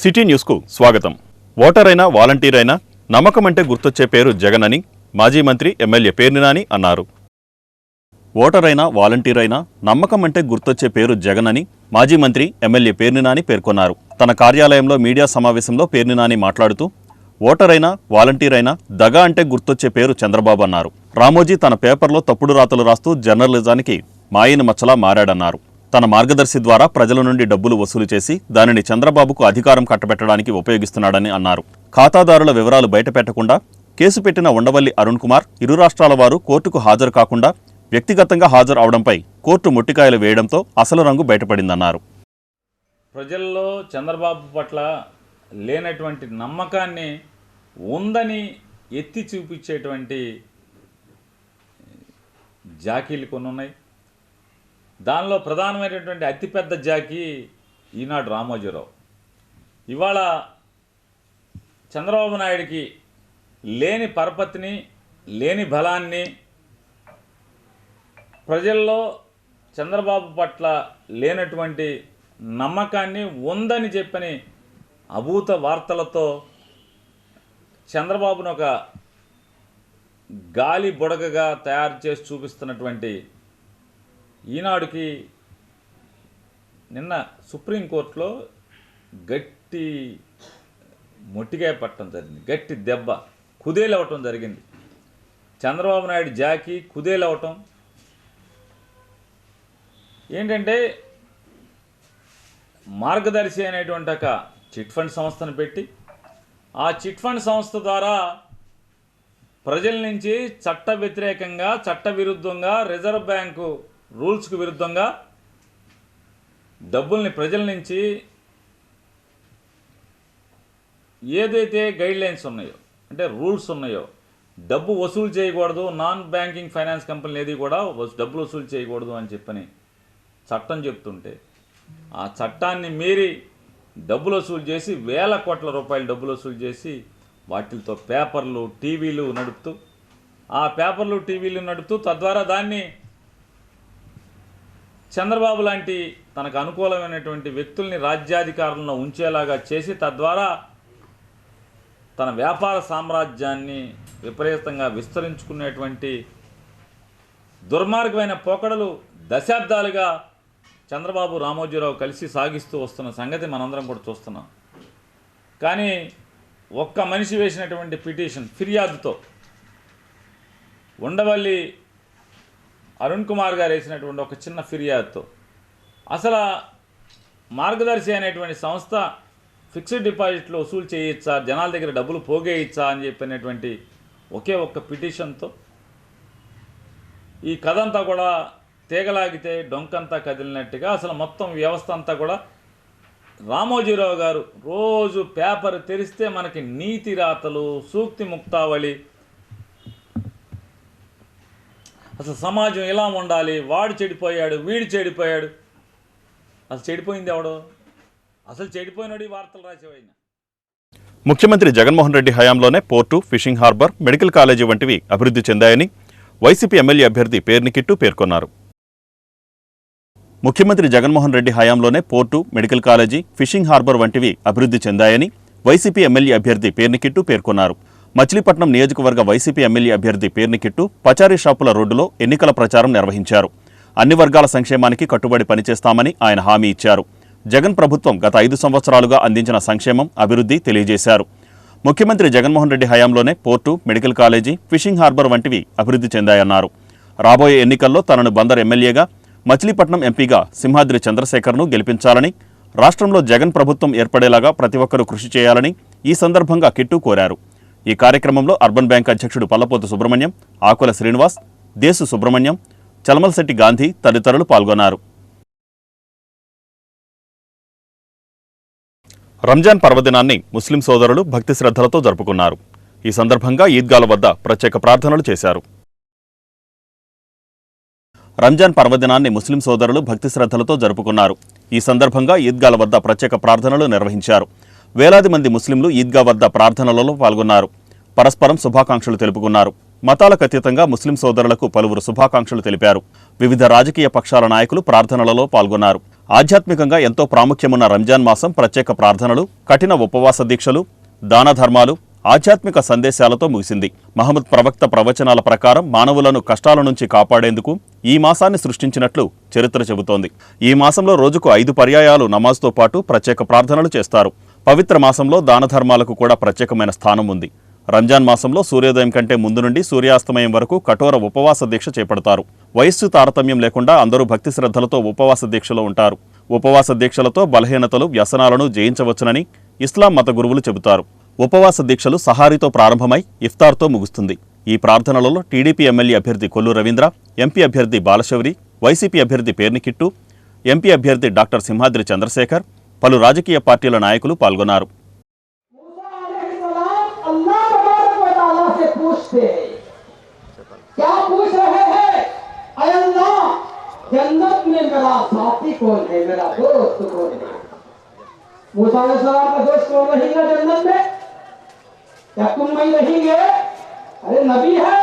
City న్యూస్కు స్వాగతం. Voter అయినా వాలంటీర్ అయినా నమ్మకం అంటే గుర్తొచ్చే పేరు జగన్ అని మాజీ మంత్రి ఎమ్మెల్యే పేర్ని నాని అన్నారు. ఓటర్ అయినా వాలంటీర్ అయినా నమ్మకం అంటే గుర్తొచ్చే పేరు జగన్ అని మాజీ మంత్రి ఎమ్మెల్యే పేర్ని నాని పేర్కొన్నారు. తన కార్యాలయంలో మీడియా సమావేశంలో పేర్ని నాని మాట్లాడుతూ ఓటర్ అయినా వాలంటీర్ అయినా దగా అంటే గుర్తొచ్చే పేరు చంద్రబాబు అన్నారు. రామోజీ తన పేపర్లో తప్పుడు రాతలు రాస్తూ జర్నలిజానికి మాయని మచ్చలా మారాడన్నారు. తన మార్గదర్శి ద్వారా ప్రజల నుండి డబ్బులు వసూలు చేసి దానిని చంద్రబాబుకు అధికారం కట్టబెట్టడానికి ఉపయోగిస్తున్నాడని అన్నారు. ఖాతాదారుల వివరాలు బయటపెట్టకుండా కేసు పెట్టిన ఉండవల్లి అరుణ్ కుమార్ ఇరు రాష్ట్రాల వారు కోర్టుకు హాజరు కాకుండా వ్యక్తిగతంగా హాజరు అవడంపై కోర్టు ముట్టికాయలు వేయడంతో అసలు రంగు బయటపడిందన్నారు. ప్రజల్లో చంద్రబాబు పట్ల లేనటువంటి నమ్మకాన్ని ఉందని ఎత్తి చూపించేటువంటి జాకీలు కొన్ని ఉన్నాయి. దానిలో ప్రధానమైనటువంటి అతిపెద్ద జాకీ ఈనాడు రామోజీరావు. ఇవాళ చంద్రబాబు నాయుడికి లేని పరపతిని లేని బలాన్ని ప్రజల్లో చంద్రబాబు పట్ల లేనటువంటి నమ్మకాన్ని ఉందని చెప్పని అభూత వార్తలతో చంద్రబాబును ఒక గాలి బుడగగా తయారు చేసి చూపిస్తున్నటువంటి ఈనాడుకి నిన్న సుప్రీంకోర్టులో గట్టి మొట్టికాయ పట్టడం జరిగింది. గట్టి దెబ్బ కుదేలవటం జరిగింది. చంద్రబాబు నాయుడు జాకీ కుదేలవటం ఏంటంటే మార్గదర్శి అనేటువంటి ఒక చిట్ ఫండ్ సంస్థను పెట్టి ఆ చిట్ ఫండ్ సంస్థ ద్వారా ప్రజల నుంచి చట్ట వ్యతిరేకంగా చట్ట విరుద్ధంగా రిజర్వ్ బ్యాంకు రూల్స్కు విరుద్ధంగా డబ్బుల్ని ప్రజల నుంచి ఏదైతే గైడ్లైన్స్ ఉన్నాయో అంటే రూల్స్ ఉన్నాయో డబ్బు వసూలు చేయకూడదు, నాన్ బ్యాంకింగ్ ఫైనాన్స్ కంపెనీలు ఏది కూడా డబ్బులు వసూలు చేయకూడదు అని చెప్పని చట్టం చెప్తుంటే ఆ చట్టాన్ని మీరి డబ్బులు వసూలు చేసి వేల కోట్ల రూపాయలు డబ్బులు వసూలు చేసి వాటితో పేపర్లు టీవీలు నడుపుతూ ఆ పేపర్లు టీవీలు నడుపుతూ తద్వారా దాన్ని చంద్రబాబు లాంటి తనకు అనుకూలమైనటువంటి వ్యక్తుల్ని రాజ్యాధికారంలో ఉంచేలాగా చేసి తద్వారా తన వ్యాపార సామ్రాజ్యాన్ని విపరీతంగా విస్తరించుకునేటువంటి దుర్మార్గమైన పోకడలు దశాబ్దాలుగా చంద్రబాబు రామోజీరావు కలిసి సాగిస్తూ వస్తున్న సంగతి మనందరం కూడా చూస్తున్నాం. కానీ ఒక్క మనిషి వేసినటువంటి పిటిషన్ ఫిర్యాదుతో ఉండవల్లి అరుణ్ కుమార్ గారు వేసినటువంటి ఒక చిన్న ఫిర్యాదుతో అసలు మార్గదర్శి అనేటువంటి సంస్థ ఫిక్స్డ్ డిపాజిట్లు వసూలు చేయొచ్చా, జనాల దగ్గర డబ్బులు పోగేయచ్చా అని చెప్పినటువంటి ఒకే ఒక్క పిటిషన్తో ఈ కథ అంతా కూడా తీగలాగితే డొంకంతా కదిలినట్టుగా అసలు మొత్తం వ్యవస్థ అంతా కూడా రామోజీరావు గారు రోజు పేపర్ తెరిస్తే మనకి నీతి రాతలు, సూక్తి ముక్తావళి, అసలు సమాజం ఇలా ఉండాలి, వాడు చెడిపోయాడు, వీడు చెడిపోయాడు, అసలు చెడిపోయింది ఎవడో, అసలు చెడిపోయినోడి వార్తలు రాసేవాడిన. ముఖ్యమంత్రి జగన్మోహన్ రెడ్డి హయాంలోనే port, fishing harbour, medical college వంటివి అభివృద్ధి చెందాయని వైసీపీ ఎమ్మెల్యే అభ్యర్థి పేర్ని కిట్టు పేర్కొన్నారు. ముఖ్యమంత్రి జగన్మోహన్ రెడ్డి హయాంలోనే port, medical college, fishing harbour వంటివి అభివృద్ధి చెందాయని వైసీపీ ఎమ్మెల్యే అభ్యర్థి పేర్ని కిట్టు పేర్కొన్నారు. మచిలీపట్నం నియోజకవర్గ వైసీపీ ఎమ్మెల్యే అభ్యర్థి పేర్ని కిట్టు పచారీ షాపుల రోడ్డులో ఎన్నికల ప్రచారం నిర్వహించారు. అన్ని వర్గాల సంక్షేమానికి కట్టుబడి పనిచేస్తామని ఆయన హామీ ఇచ్చారు. జగన్ ప్రభుత్వం గత 5 సంవత్సరాలుగా అందించిన సంక్షేమం, అభివృద్ధి తెలియజేశారు. ముఖ్యమంత్రి జగన్మోహన్ రెడ్డి హయాంలోనే port, medical college, fishing harbour వంటివి అభివృద్ధి చెందాయన్నారు. రాబోయే ఎన్నికల్లో తనను బందర్ ఎమ్మెల్యేగా, మచిలీపట్నం ఎంపీగా సింహాద్రి చంద్రశేఖర్ను గెలిపించాలని, రాష్ట్రంలో జగన్ ప్రభుత్వం ఏర్పడేలాగా ప్రతి ఒక్కరూ కృషి చేయాలని ఈ సందర్భంగా కిట్టు కోరారు. ఈ కార్యక్రమంలో అర్బన్ బ్యాంక్ అధ్యక్షుడు పల్లపోతు సుబ్రహ్మణ్యం, ఆకుల శ్రీనివాస్, దేశు సుబ్రహ్మణ్యం, చలమల్శెట్టి గాంధీ తదితరులు పాల్గొన్నారు. రంజాన్ పర్వదినాన్ని ముస్లిం సోదరులు భక్తి శ్రద్ధలతో జరుపుకున్నారు. ఈ సందర్భంగా ఈద్గాల వద్ద ప్రత్యేక ప్రార్థనలు చేశారు. రంజాన్ పర్వదినాన్ని ముస్లిం సోదరులు భక్తి శ్రద్ధలతో జరుపుకున్నారు. ఈ సందర్భంగా ఈద్గాల వద్ద ప్రత్యేక ప్రార్థనలు నిర్వహించారు. వేలాది మంది ముస్లింలు ఈద్గా వద్ద ప్రార్థనలలో పాల్గొన్నారు. పరస్పరం శుభాకాంక్షలు తెలుపుకున్నారు. మతాలకు అతీతంగా ముస్లిం సోదరులకు పలువురు శుభాకాంక్షలు తెలిపారు. వివిధ రాజకీయ పక్షాల నాయకులు ప్రార్థనలలో పాల్గొన్నారు. ఆధ్యాత్మికంగా ఎంతో ప్రాముఖ్యమున్న రంజాన్ మాసం ప్రత్యేక ప్రార్థనలు, కఠిన ఉపవాస దీక్షలు, దాన ధర్మాలు, ఆధ్యాత్మిక సందేశాలతో ముగిసింది. మహమ్మద్ ప్రవక్త ప్రవచనాల ప్రకారం మానవులను కష్టాల నుంచి కాపాడేందుకు ఈ మాసాన్ని సృష్టించినట్లు చరిత్ర చెబుతోంది. ఈ మాసంలో రోజుకు 5 పర్యాయాలు నమాజ్తో పాటు ప్రత్యేక ప్రార్థనలు చేస్తారు. పవిత్ర మాసంలో దాన ధర్మాలకు కూడా ప్రత్యేకమైన స్థానం ఉంది. రంజాన్ మాసంలో సూర్యోదయం కంటే ముందు నుండి సూర్యాస్తమయం వరకు కఠోర ఉపవాస దీక్ష చేపడతారు. వయస్సు తారతమ్యం లేకుండా అందరూ భక్తి శ్రద్ధలతో ఉపవాస దీక్షలో ఉంటారు. ఉపవాస దీక్షలతో బలహీనతలు, వ్యసనాలను జయించవచ్చునని ఇస్లాం మత గురువులు చెబుతారు. ఉపవాస దీక్షలు సహారీతో ప్రారంభమై ఇఫ్తార్తో ముగుస్తుంది. ఈ ప్రార్థనలలో టీడీపీ ఎమ్మెల్యే అభ్యర్థి కొల్లు రవీంద్ర, ఎంపీ అభ్యర్థి బాలశౌరి, వైసీపీ అభ్యర్థి పేర్నికిట్టు, ఎంపీ అభ్యర్థి డాక్టర్ సింహాద్రి చంద్రశేఖర్, పలు రాజకీయ పార్టీల నాయకులు పాల్గొన్నారు. मूसा अलैहिस्सलाम का दोस्त कौन रहेगा जन्नत में? क्या तुम नहीं रहेंगे? अरे नबी है,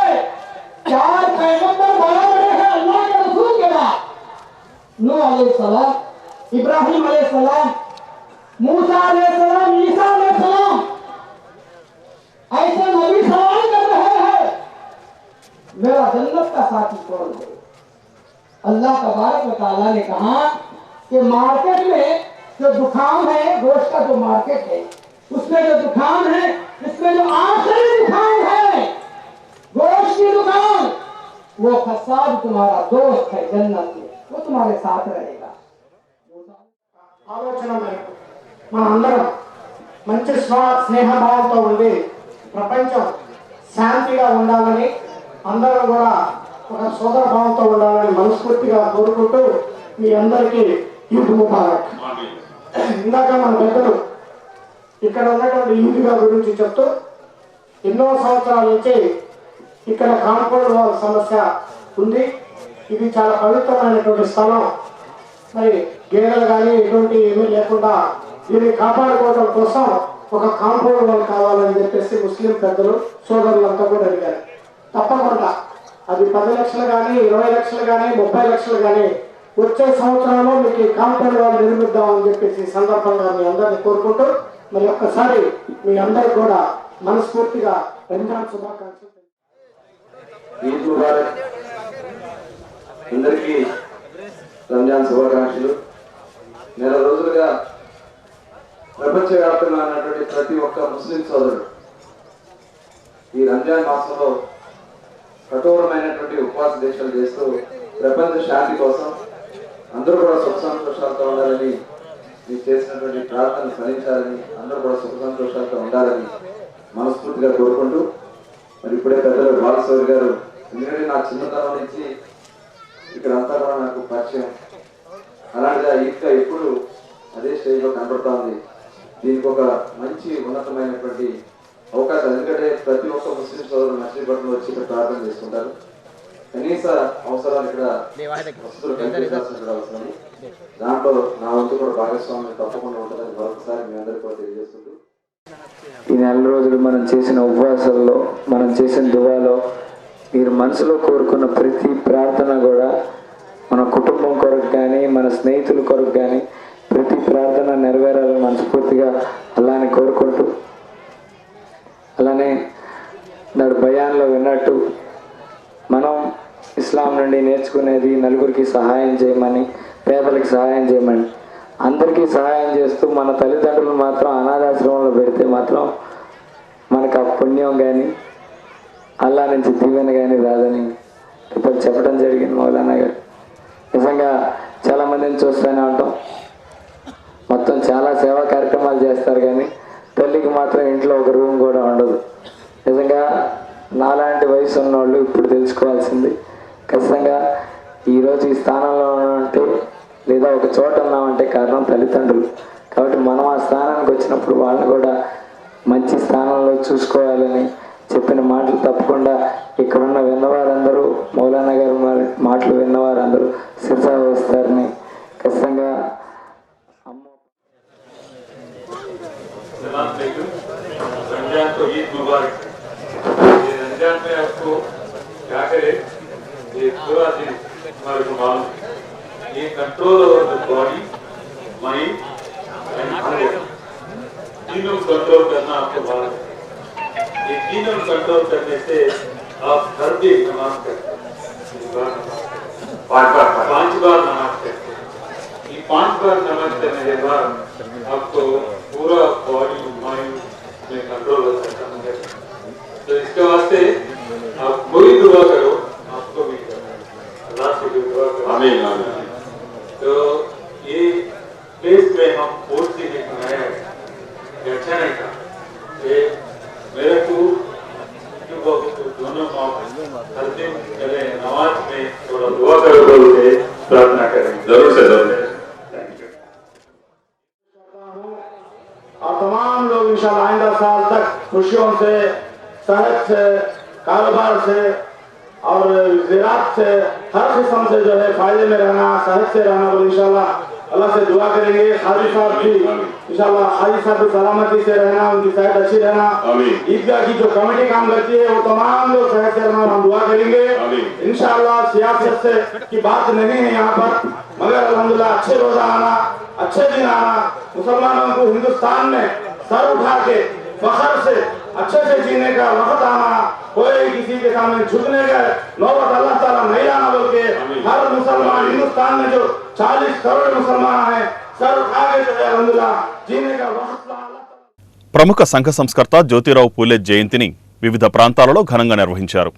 4 पैगंबर बड़े बड़े हैं अल्लाह के रसूल के बाद। नूह अलैहिस्सलाम, इब्राहिम अलैहिस्सलाम, मूसा अलैहिस्सलाम, ईसा अलैहिस्सलाम, ऐसे नबी सवाल कर रहे हैं मेरा जन्नत का साथी कौन है? अल्लाह तबारक व तआला ने कहा कि मार्केट में जो दुकान है, गोश्त का जो मार्केट है, उसमें जो दुकान है, इसमें जो आखिरी दुकान है गोश्त की दुकान, वो खसाब तुम्हारा दोस्त है जन्नत में, वो तुम्हारे साथ रहेगा। ఆలోచన మేరకు మన అందరం మంచి స్నేహభావంతో ఉండి ప్రపంచం శాంతిగా ఉండాలని, అందరం కూడా ఒక సోదర భావంతో ఉండాలని మనస్ఫూర్తిగా కోరుకుంటూ మీ అందరికీ ఈద్ ముబారక్. ఇందాక మన పెద్దలు ఇక్కడ ఉన్నటువంటి ఈద్గా గురించి చెప్తూ ఎన్నో సంవత్సరాల నుంచి ఇక్కడ కాంపౌండ్ వాల్ సమస్య ఉంది. ఇది చాలా పవిత్రమైనటువంటి స్థలం. మరి గేదెలు కానీ ఎటువంటి ఏమీ లేకుండా దీన్ని కాపాడుకోవడం కోసం ఒక కాంపౌండ్ వాల్ కావాలని చెప్పేసి ముస్లిం పెద్దలు సోదరులంతా కూడా అడిగారు. తప్పకుండా అది 10 లక్షలు కానీ 20 లక్షలు కానీ 30 లక్షలు కానీ వచ్చే సంవత్సరంలో మీకు కాంపౌండ్ వాల్ నిర్మిద్దామని చెప్పేసి సందర్భంగా మీ అందరిని కోరుకుంటూ మరి ఒక్కసారి మీ అందరికి కూడా మనస్ఫూర్తిగా రంజాన్ శుభాకాంక్షలు. ఈద్ ముబారక్. అందరికీ రంజాన్ శుభాకాంక్షలు. నెల రోజులుగా ప్రపంచవ్యాప్తంగా ఉన్నటువంటి ప్రతి ఒక్క ముస్లిం సోదరుడు ఈ రంజాన్ మాసంలో కఠోరమైనటువంటి ఉపవాస దీక్షలు చేస్తూ ప్రపంచ శాంతి కోసం అందరూ కూడా సుఖ సంతోషాలతో ఉండాలని, మీరు చేసినటువంటి ప్రార్థన ఫలించాలని, అందరూ కూడా సుఖ సంతోషాలతో ఉండాలని మనస్ఫూర్తిగా కోరుకుంటూ మరి ఇప్పుడే పెద్దలు బాలశౌరి గారు, ఎందుకంటే నా చిన్నతనం నుంచి ఇక్కడ అంతా కూడా నాకు పరిచయం, అలాంటిగా ఈద్గా ఎప్పుడు అదే స్టేజ్లో కనబడుతూ ఉంది. దీనికి ఒక మంచి ఉన్నతమైనటువంటి అవకాశం. ఎందుకంటే ప్రతి ఒక్క ముస్లిం సోదరులు మచిలీపట్నంలో వచ్చి ఇక్కడ ప్రార్థన చేసుకుంటారు. కనీస అవసరాలు ఇక్కడ వసతులు కల్పించాల్సిన అవసరం, దాంట్లో నా వంతు కూడా భాగస్వామ్యం తప్పకుండా ఉంటుందని మరొకసారి మీ అందరికీ కూడా తెలియజేస్తుంటూ, ఈ నెల రోజులు మనం చేసిన ఉపవాసాల్లో, మనం చేసిన దువాలో మీరు మనసులో కోరుకున్న ప్రతి ప్రార్థన కూడా మన కుటుంబం కొరకు కానీ మన స్నేహితుల కొరకు కానీ ప్రతి ప్రార్థన నెరవేరాలని మనస్ఫూర్తిగా అలానే కోరుకుంటూ, అలానే నాడు బయాన్లో విన్నట్టు మనం ఇస్లాం నుండి నేర్చుకునేది నలుగురికి సహాయం చేయమని, పేదలకు సహాయం చేయమని, అందరికీ సహాయం చేస్తూ మన తల్లిదండ్రులు మాత్రం అనాథాశ్రమంలో పెడితే మాత్రం మనకు ఆ పుణ్యం కానీ అల్లా నుంచి దీవెన కానీ రాదని ఇప్పుడు చెప్పడం జరిగింది మౌలానా గారు. నిజంగా చాలామందిని చూస్తూనే ఉంటాం, మొత్తం చాలా సేవా కార్యక్రమాలు చేస్తారు కానీ తల్లికి మాత్రం ఇంట్లో ఒక రూమ్ కూడా ఉండదు. నిజంగా నాలాంటి వయసు ఉన్నవాళ్ళు ఇప్పుడు తెలుసుకోవాల్సింది, ఖచ్చితంగా ఈరోజు ఈ స్థానంలో ఉన్నామంటే లేదా ఒక చోట ఉన్నామంటే కారణం తల్లిదండ్రులు. కాబట్టి మనం ఆ స్థానానికి వచ్చినప్పుడు వాళ్ళని కూడా మంచి స్థానంలో చూసుకోవాలని చెప్పిన మాటలు తప్పకుండా ఇక్కడున్న విన్నవారందరూ, మౌలానా గారు మాటలు విన్నవారందరూ శిరసా వస్తారని ఖచ్చితంగా रमजान तो ईद मुबारक। ये रमजान में आपको क्या करे, ये पूरा दिन हमारे को मालूम, ये control over the body mind and hundred, तीनों कंट्रोल करना आपको बात है। ये तीनों कंट्रोल करने से आप हर दिन नमाज करते हैं, 5 बार नमाज करते हैं। ये 5 बार नमाज करने के बाद आपको पूरा बॉडी माइंड में कंट्रोल हो सकता है। तो इसके वास्ते आप वही दुआ करो, आपको भी अल्लाह से भी दुआ करो। आमीन आमीन। तो ये प्लेस में हम पोस्ट सीखने को आए हैं, अच्छा नहीं था ये मेरे को दोनों हर दिन पहले नमाज में थोड़ा दुआ करो बोल के प्रार्थना करेंगे। जरूर से जरूर। Thank you. और तमाम लोग इंशाल्लाह आइंदा साल तक खुशियों से, सेहत से, कारोबार से और ज़राअत से, हर किस्म से जो है फायदे में रहना, सेहत से रहना। और इंशाल्लाह अल्लाह से दुआ करेंगे हाजी साहब भी इंशाल्लाह, हाजी साहब भी सलामती से रहना, उनकी सेहत अच्छी रहना। ईदगाह की जो कमेटी काम करती है वो तमाम लोग सेहत से रहना, हम दुआ करेंगे इंशाल्लाह। सियासत से की बात नहीं है यहाँ पर, मगर अल्हम्दुलिल्लाह अच्छे रोजा आना, अच्छे दिन आना, मुसलमानों को हिंदुस्तान में सर उठा के फखर से अच्छे से जीने का वक्त आना, कोई किसी के सामने झुकने का नौबत अल्लाह ताला नहीं लाना, बोल के हर मुसलमान हिंदुस्तान में जो 40 करोड़ मुसलमान हैं सर उठा के जो है अल्हम्दुलिल्लाह जीने का वक्त ला। ప్రముఖ సంఘ సంస్కర్త జ్యోతిరావు పూలే జయంతిని వివిధ ప్రాంతాలలో ఘనంగా నిర్వహించారు.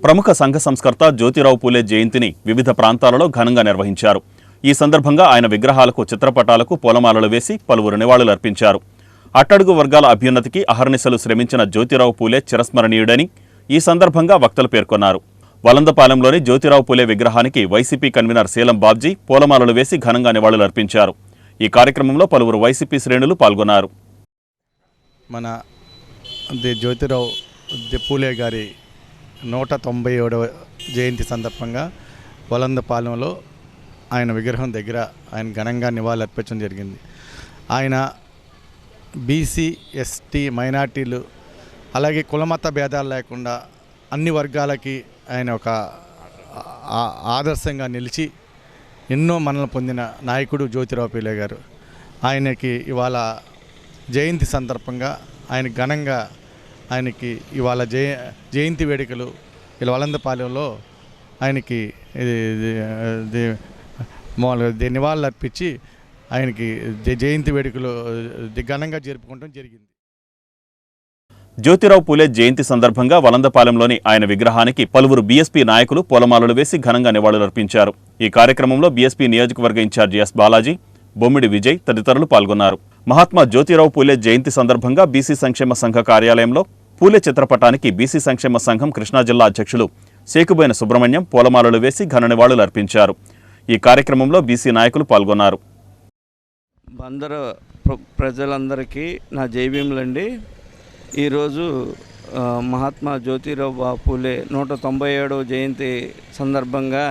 ప్రముఖ సంఘ సంస్కర్త జ్యోతిరావు పూలే జయంతిని వివిధ ప్రాంతాలలో ఘనంగా నిర్వహించారు. ఈ సందర్భంగా ఆయన విగ్రహాలకు, చిత్రపటాలకు పూలమాలలు వేసి పలువురు నివాళులర్పించారు. అట్టడుగు వర్గాల అభ్యున్నతికి అహర్నిశలు శ్రమించిన జ్యోతిరావు పూలే చిరస్మరణీయుడని ఈ సందర్భంగా వక్తలు పేర్కొన్నారు. వలందపాలెంలోని జ్యోతిరావు పూలే విగ్రహానికి వైసీపీ కన్వీనర్ శీలం బాబ్జీ పూలమాలలు వేసి ఘనంగా నివాళులర్పించారు. ఈ కార్యక్రమంలో పలువురు వైసీపీ శ్రేణులు పాల్గొన్నారు. మన జ్యోతిరావు పూలే గారి 197వ జయంతి సందర్భంగా వలందపాలెంలో ఆయన విగ్రహం దగ్గర ఆయన ఘనంగా నివాళులర్పించడం జరిగింది. ఆయన బీసీ, ఎస్టీ, మైనార్టీలు అలాగే కులమత భేదాలు లేకుండా అన్ని వర్గాలకి ఆయన ఒక ఆదర్శంగా నిలిచి ఎన్నో మన్ననలు పొందిన నాయకుడు జ్యోతిరావు పూలే గారు. ఆయనకి ఇవాళ జయంతి సందర్భంగా ఆయన ఘనంగా ఆయనకి ఇవాళ జయంతి వేడుకలు ఇలా వలందపాలెంలో ఆయనకి నివాళులు అర్పించి ఆయనకి జయంతి వేడుకలు ఘనంగా జరుపుకోవడం జరిగింది. జ్యోతిరావు పూలే జయంతి సందర్భంగా వలందపాలెంలోని ఆయన విగ్రహానికి పలువురు బీఎస్పీ నాయకులు పూలమాలలు వేసి ఘనంగా నివాళులర్పించారు. ఈ కార్యక్రమంలో బీఎస్పీ నియోజకవర్గ ఇన్ఛార్జి ఎస్ బాలాజీ, బొమ్మిడి విజయ్ తదితరులు పాల్గొన్నారు. మహాత్మా జ్యోతిరావు పూలే జయంతి సందర్భంగా బీసీ సంక్షేమ సంఘ కార్యాలయంలో పూలే చిత్రపటానికి బీసీ సంక్షేమ సంఘం కృష్ణా జిల్లా అధ్యక్షులు సేకుబోయిన సుబ్రహ్మణ్యం పూలమాలలు వేసి ఘన నివాళులర్పించారు. ఈ కార్యక్రమంలో బీసీ నాయకులు పాల్గొన్నారు. అందరూ ప్రజలందరికీ నా జైభీములండి. ఈరోజు మహాత్మా జ్యోతిరావు పూలే 197వ జయంతి సందర్భంగా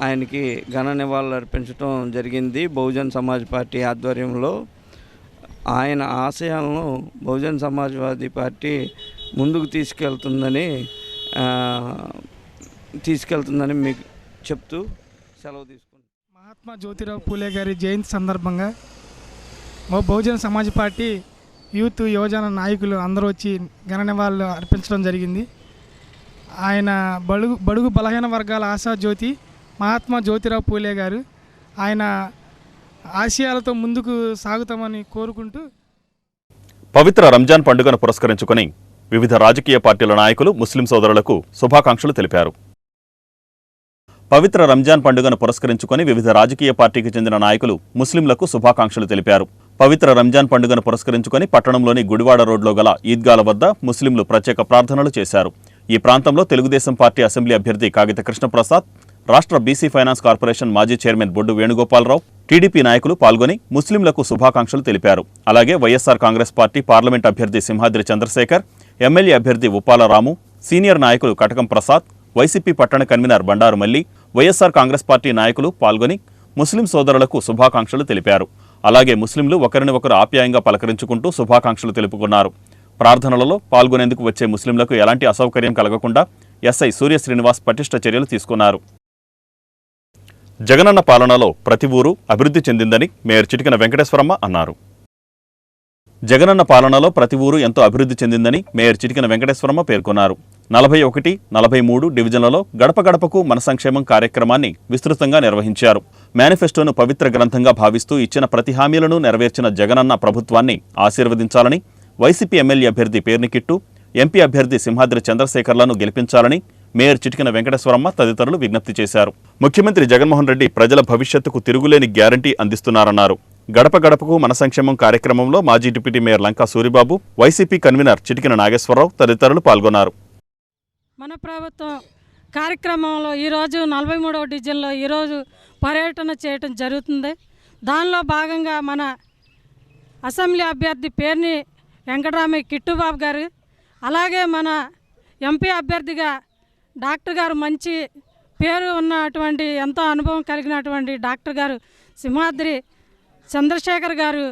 ఆయనకి ఘన నివాళులు అర్పించడం జరిగింది బహుజన్ సమాజ్ పార్టీ ఆధ్వర్యంలో. ఆయన ఆశయాలను బహుజన్ సమాజ్వాదీ పార్టీ ముందుకు తీసుకెళ్తుందని మీకు చెప్తూ సెలవు తీసుకుంటాను. మహాత్మా జ్యోతిరావు పూలే గారి జయంతి సందర్భంగా బహుజన సమాజ్ పార్టీ యూత్ యువజన నాయకులు అందరూ వచ్చి ఘన నివాళులు అర్పించడం జరిగింది. ఆయన బడుగు బలహీన వర్గాల ఆశాజ్యోతి మహాత్మా జ్యోతిరావు పూలే గారు. ఆయన ఆశయాలతో ముందుకు సాగుతామని కోరుకుంటూ పవిత్ర రంజాన్ పండుగను పురస్కరించుకుని వివిధ రాజకీయ పార్టీల నాయకులు ముస్లిం సోదరులకు శుభాకాంక్షలు తెలిపారు. పవిత్ర రంజాన్ పండుగను పురస్కరించుకుని వివిధ రాజకీయ పార్టీకి చెందిన నాయకులు ముస్లింలకు శుభాకాంక్షలు తెలిపారు. పవిత్ర రంజాన్ పండుగను పురస్కరించుకుని పట్టణంలోని గుడివాడ రోడ్లో గల ఈద్గాల వద్ద ముస్లింలు ప్రత్యేక ప్రార్థనలు చేశారు. ఈ ప్రాంతంలో తెలుగుదేశం పార్టీ అసెంబ్లీ అభ్యర్థి కాగిత కృష్ణప్రసాద్, రాష్ట్ర బీసీ ఫైనాన్స్ కార్పొరేషన్ మాజీ చైర్మన్ బొడ్డు వేణుగోపాలరావు, టీడీపీ నాయకులు పాల్గొని ముస్లింలకు శుభాకాంక్షలు తెలిపారు. అలాగే వైఎస్ఆర్ కాంగ్రెస్ పార్టీ పార్లమెంట్ అభ్యర్థి సింహాద్రి చంద్రశేఖర్, ఎమ్మెల్యే అభ్యర్థి ఉప్పాల రాము, సీనియర్ నాయకులు కటకం ప్రసాద్, వైసీపీ పట్టణ కన్వీనర్ బండారు మల్లి, వైఎస్ఆర్ కాంగ్రెస్ పార్టీ నాయకులు పాల్గొని ముస్లిం సోదరులకు శుభాకాంక్షలు తెలిపారు. అలాగే ముస్లింలు ఒకరిని ఒకరు ఆప్యాయంగా పలకరించుకుంటూ శుభాకాంక్షలు తెలుపుకున్నారు. ప్రార్థనలలో పాల్గొనేందుకు వచ్చే ముస్లింలకు ఎలాంటి అసౌకర్యం కలగకుండా ఎస్ఐ సూర్య శ్రీనివాస్ పటిష్ట చర్యలు తీసుకున్నారు. జగనన్న పాలనలో ప్రతి ఊరు అభివృద్ధి చెందిందని మేయర్ చిటికెన వెంకటేశ్వరమ్మ అన్నారు. జగనన్న పాలనలో ప్రతి ఊరు ఎంతో అభివృద్ధి చెందిందని మేయర్ చిటికెన వెంకటేశ్వరమ్మ పేర్కొన్నారు. 41, 43 డివిజన్లలో గడప గడపకు మన సంక్షేమం కార్యక్రమాన్ని విస్తృతంగా నిర్వహించారు. మేనిఫెస్టోను పవిత్ర గ్రంథంగా భావిస్తూ ఇచ్చిన ప్రతి హామీలను నెరవేర్చిన జగనన్న ప్రభుత్వాన్ని ఆశీర్వదించాలని, వైసీపీ ఎమ్మెల్యే అభ్యర్థి పేర్నికిట్టు, ఎంపీ అభ్యర్థి సింహాద్రి చంద్రశేఖర్లను గెలిపించాలని మేయర్ చిటికెన వెంకటేశ్వరమ్మ తదితరులు విజ్ఞప్తి చేశారు. ముఖ్యమంత్రి జగన్మోహన్ రెడ్డి ప్రజల భవిష్యత్తుకు తిరుగులేని గ్యారంటీ అందిస్తున్నారన్నారు. గడప గడపకు మన సంక్షేమం కార్యక్రమంలో మాజీ deputy mayor Lanka Suribabu, YCP convener Chitikena Nageswararao తదితరులు పాల్గొన్నారు. మన ప్రభుత్వం కార్యక్రమంలో ఈరోజు 43వ డివిజన్లో ఈరోజు పర్యటన చేయటం జరుగుతుంది. దానిలో భాగంగా మన అసెంబ్లీ అభ్యర్థి పేర్ని వెంకటరామయ్య కిట్టుబాబు గారు, అలాగే మన ఎంపీ అభ్యర్థిగా డాక్టర్ గారు, మంచి పేరు ఉన్నటువంటి ఎంతో అనుభవం కలిగినటువంటి డాక్టర్ గారు సింహాద్రి చంద్రశేఖర్ గారు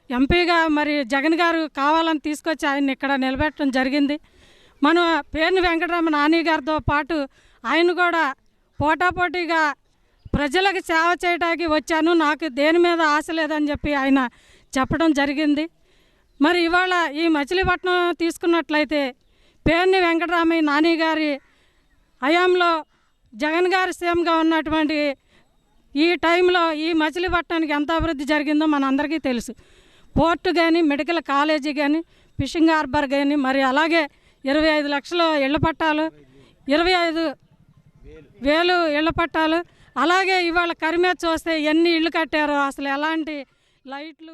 ఎంపీగా మరి జగన్ గారు కావాలని తీసుకొచ్చి ఆయన్ని ఇక్కడ నిలబెట్టడం జరిగింది. మన పేర్ని వెంకటరామ నాని గారితో పాటు ఆయన కూడా పోటాపోటీగా ప్రజలకు సేవ చేయడానికి వచ్చాను, నాకు దేని మీద ఆశ లేదని చెప్పి ఆయన చెప్పడం జరిగింది. మరి ఇవాళ ఈ మచిలీపట్నం తీసుకున్నట్లయితే పేర్ని వెంకటరామయ్య నాని గారి హయాంలో జగన్ గారి సీఎంగా ఉన్నటువంటి ఈ టైంలో ఈ మచిలీపట్నానికి ఎంత అభివృద్ధి జరిగిందో మనందరికీ తెలుసు. పోర్టు కానీ, మెడికల్ కాలేజీ కానీ, ఫిషింగ్ హార్బర్ కానీ, మరి అలాగే 25 లక్షల ఇళ్ల పట్టాలు, 25,000 ఇళ్ల పట్టాలు, అలాగే ఇవాళ కరిమేద చూస్తే ఎన్ని ఇళ్ళు కట్టారో, అసలు ఎలాంటి లైట్లు.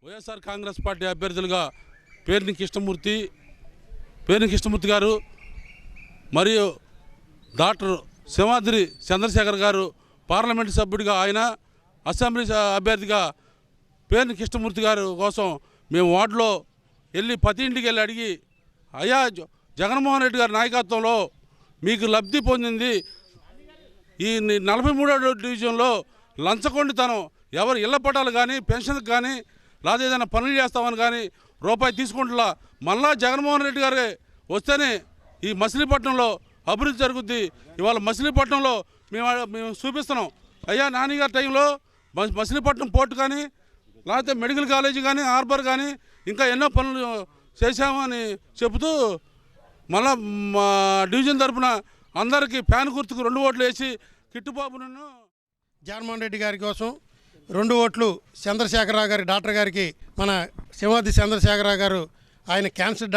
వైఎస్ఆర్ కాంగ్రెస్ పార్టీ అభ్యర్థులుగా పేర్ని కృష్ణమూర్తి గారు మరియు డాక్టర్ సింహాద్రి చంద్రశేఖర్ గారు పార్లమెంటు సభ్యుడిగా, ఆయన అసెంబ్లీ అభ్యర్థిగా పేర్ని కృష్ణమూర్తి గారు కోసం మేము వార్డులో వెళ్ళి ప్రతి ఇంటికి వెళ్ళి అడిగి, అయ్యా జగన్మోహన్ రెడ్డి గారి నాయకత్వంలో మీకు లబ్ధి పొందింది ఈ 43వ డివిజన్లో లంచగొండితనం, ఎవరు ఇళ్ల పట్టాలు కానీ, పెన్షన్కి కానీ, లేదా ఏదైనా పనులు చేస్తామని కానీ రూపాయి తీసుకుంటున్నా, మళ్ళా జగన్మోహన్ రెడ్డి గారే వస్తేనే ఈ మచిలీపట్నంలో అభివృద్ధి జరుగుద్ది. ఇవాళ మచిలీపట్నంలో మేము చూపిస్తున్నాం. అయ్యా నాన్నగారి టైంలో మచిలీపట్నం పోర్టు కానీ, లేకపోతే మెడికల్ కాలేజీ కానీ, హార్బర్ కానీ, ఇంకా ఎన్నో పనులు చేశామని చెబుతూ మళ్ళా మా డివిజన్ తరఫున అందరికీ ఫ్యాన్ గుర్తుకు 2 ఓట్లు వేసి కిట్టుబాబును జగన్మోహన్ రెడ్డి గారి కోసం 2 ఓట్లు చంద్రశేఖరరావు గారి డాక్టర్ గారికి, మన సింహాద్రి చంద్రశేఖరరావు గారు ఆయన క్యాన్సర్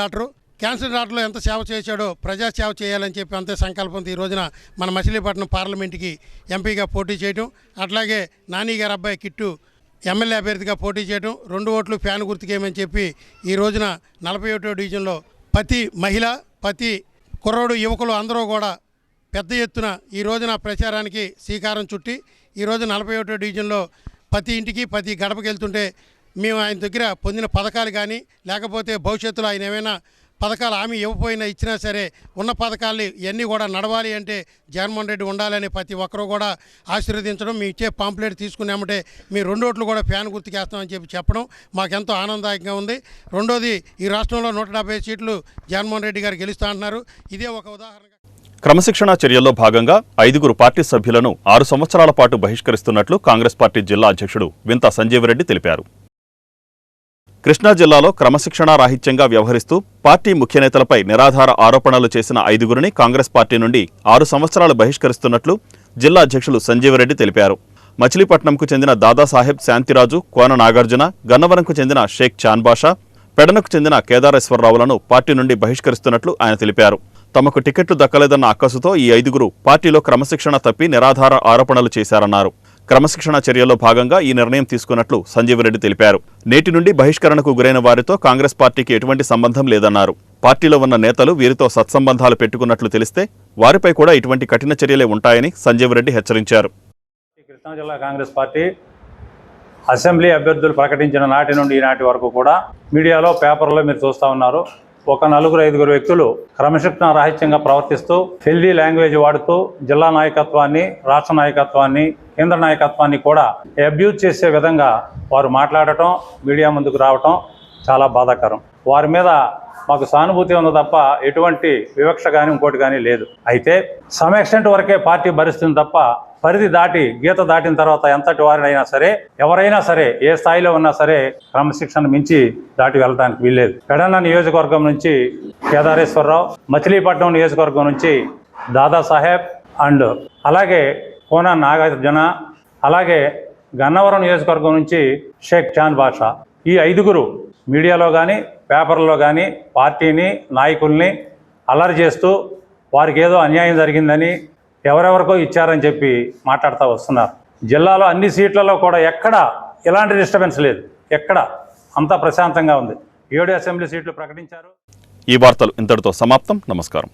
డాక్టర్లో ఎంత సేవ చేశాడో ప్రజాసేవ చేయాలని చెప్పి అంతే సంకల్పంతో ఈ రోజున మన మచిలీపట్నం పార్లమెంట్కి ఎంపీగా పోటీ చేయడం, అట్లాగే నాని గారి అబ్బాయి కిట్టు ఎమ్మెల్యే అభ్యర్థిగా పోటీ చేయడం, 2 ఓట్లు ఫ్యాన్ గుర్తుకేమని చెప్పి ఈ రోజున 41వ డివిజన్లో ప్రతి మహిళ, ప్రతి కుర్రోడు, యువకులు అందరూ కూడా పెద్ద ఎత్తున ఈ రోజున ప్రచారానికి శ్రీకారం చుట్టి ఈ రోజు 41వ డివిజన్లో ప్రతి ఇంటికి, ప్రతి గడపకి వెళ్తుంటే మేము ఆయన దగ్గర పొందిన పథకాలు కానీ, లేకపోతే భవిష్యత్తులో ఆయన ఏమైనా పథకాలు హామీ ఇవ్వకపోయినా ఇచ్చినా సరే ఉన్న పథకాలు ఇవన్నీ కూడా నడవాలి అంటే జగన్మోహన్ రెడ్డి ఉండాలని ప్రతి ఒక్కరూ కూడా ఆశీర్వదించడం, మీ ఇచ్చే పాంప్లెట్ తీసుకున్నామంటే మీ 2 ఓట్లు కూడా ఫ్యాన్ గుర్తుకేస్తామని చెప్పడం మాకెంతో ఆనందదాయకంగా ఉంది. రెండోది, ఈ రాష్ట్రంలో 170 సీట్లు జగన్మోహన్ రెడ్డి గారు గెలుస్తా అంటున్నారు. ఇదే ఒక ఉదాహరణ. క్రమశిక్షణా చర్యల్లో భాగంగా 5 పార్టీ సభ్యులను 6 సంవత్సరాల పాటు బహిష్కరిస్తున్నట్లు కాంగ్రెస్ పార్టీ జిల్లా అధ్యక్షుడు వింతా సంజీవరెడ్డి తెలిపారు. కృష్ణా జిల్లాలో క్రమశిక్షణారాహిత్యంగా వ్యవహరిస్తూ పార్టీ ముఖ్య నేతలపై నిరాధార ఆరోపణలు చేసిన 5గురిని కాంగ్రెస్ పార్టీ నుండి 6 సంవత్సరాలు బహిష్కరిస్తున్నట్లు జిల్లా అధ్యక్షులు సంజీవరెడ్డి తెలిపారు. మచిలీపట్నంకు చెందిన దాదాసాహెబ్ శాంతిరాజు, కోన నాగార్జున, గన్నవరంకు చెందిన షేక్ చాన్బాషా, పెడనకు చెందిన కేదారేశ్వరరావులను పార్టీ నుండి బహిష్కరిస్తున్నట్లు ఆయన తెలిపారు. తమకు టికెట్లు దక్కలేదన్న అక్కసుతో ఈ 5గురు పార్టీలో క్రమశిక్షణ తప్పి నిరాధార ఆరోపణలు చేశారన్నారు. క్రమశిక్షణ చర్యల్లో భాగంగా ఈ నిర్ణయం తీసుకున్నట్లు సంజీవరెడ్డి తెలిపారు. నేటి నుండి బహిష్కరణకు గురైన వారితో కాంగ్రెస్ పార్టీకి ఎటువంటి సంబంధం లేదన్నారు. పార్టీలో ఉన్న నేతలు వీరితో సత్సంబంధాలు పెట్టుకున్నట్లు తెలిస్తే వారిపై కూడా ఇటువంటి కఠిన చర్యలే ఉంటాయని సంజీవరెడ్డి హెచ్చరించారు. కృష్ణా జిల్లా కాంగ్రెస్ పార్టీ అసెంబ్లీ అభ్యర్థులు ప్రకటించిన నాటి నుండి ఈనాటి వరకు కూడా మీడియాలో, పేపర్లో మీరు చూస్తూ ఉన్నారు. ఒక 4-5 వ్యక్తులు క్రమశిక్షణ రాహిత్యంగా ప్రవర్తిస్తూ హెల్దీ లాంగ్వేజ్ వాడుతూ జిల్లా నాయకత్వాన్ని, రాష్ట్ర నాయకత్వాన్ని, కేంద్ర నాయకత్వాన్ని కూడా అబ్యూజ్ చేసే విధంగా వారు మాట్లాడటం, మీడియా ముందుకు రావటం, చాలా బాధాకరం. వారి మీద మాకు సానుభూతి ఉంది తప్ప ఎటువంటి వివక్ష కానీ ఇంకోటి కానీ లేదు. అయితే సమ్ ఎక్స్టెంట్ వరకే పార్టీ భరిస్తుంది తప్ప పరిధి దాటి గీత దాటిన తర్వాత ఎంతటి వారినైనా సరే, ఎవరైనా సరే, ఏ స్థాయిలో ఉన్నా సరే క్రమశిక్షణ మించి దాటి వెళ్ళడానికి వీల్లేదు. పెడన్న నియోజకవర్గం నుంచి కేదారేశ్వరరావు, మచిలీపట్నం నియోజకవర్గం నుంచి దాదాసాహెబ్ అండ్ అలాగే కోన నాగార్జున, అలాగే గన్నవరం నియోజకవర్గం నుంచి షేక్ చాంద్ బాషా, ఈ 5గురు మీడియాలో కానీ పేపర్లో కానీ పార్టీని నాయకుల్ని అల్లరి చేస్తూ వారికి ఏదో అన్యాయం జరిగిందని ఎవరెవరికో ఇచ్చారని చెప్పి మాట్లాడుతూ వస్తున్నారు. జిల్లాలో అన్ని సీట్లలో కూడా ఎక్కడ ఎలాంటి డిస్టర్బెన్స్ లేదు, ఎక్కడ అంతా ప్రశాంతంగా ఉంది. 7 అసెంబ్లీ సీట్లు ప్రకటించారు. ఈ వార్తలు ఇంతటితో సమాప్తం. నమస్కారం.